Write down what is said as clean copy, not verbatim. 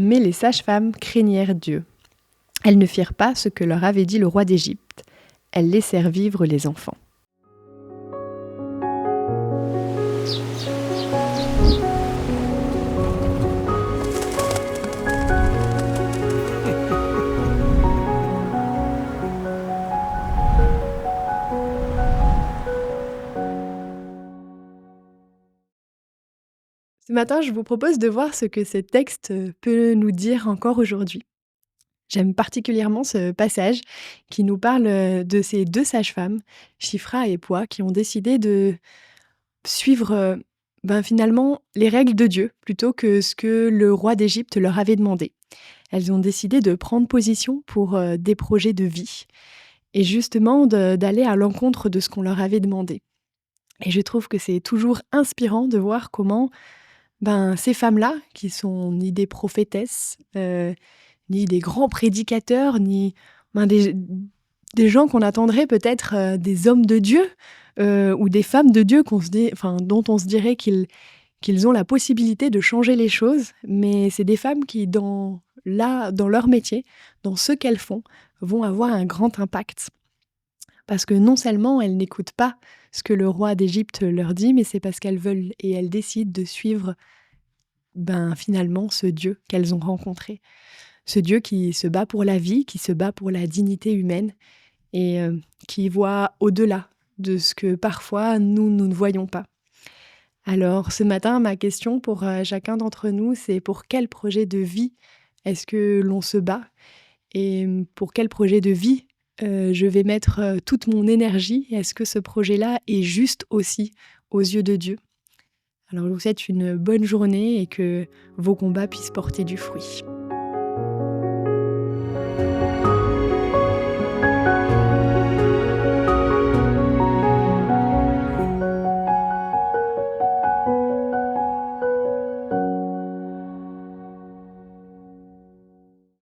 Mais les sages-femmes craignirent Dieu. Elles ne firent pas ce que leur avait dit le roi d'Égypte. Elles laissèrent vivre les enfants. Ce matin, je vous propose de voir ce que ce texte peut nous dire encore aujourd'hui. J'aime particulièrement ce passage qui nous parle de ces deux sages-femmes, Shifra et Puah, qui ont décidé de suivre finalement les règles de Dieu plutôt que ce que le roi d'Égypte leur avait demandé. Elles ont décidé de prendre position pour des projets de vie et justement d'aller à l'encontre de ce qu'on leur avait demandé. Et je trouve que c'est toujours inspirant de voir comment ces femmes-là, qui sont ni des prophétesses, ni des grands prédicateurs, ni des gens qu'on attendrait peut-être des hommes de Dieu ou des femmes de Dieu dont on se dirait qu'ils ont la possibilité de changer les choses, mais c'est des femmes qui, dans leur métier, dans ce qu'elles font, vont avoir un grand impact. Parce que non seulement elles n'écoutent pas ce que le roi d'Égypte leur dit, mais c'est parce qu'elles veulent et elles décident de suivre finalement ce Dieu qu'elles ont rencontré. Ce Dieu qui se bat pour la vie, qui se bat pour la dignité humaine et qui voit au-delà de ce que parfois nous ne voyons pas. Alors ce matin, ma question pour chacun d'entre nous, c'est pour quel projet de vie est-ce que l'on se bat et pour quel projet de vie je vais mettre toute mon énergie? Est-ce que ce projet-là est juste aussi aux yeux de Dieu? Alors je vous souhaite une bonne journée et que vos combats puissent porter du fruit.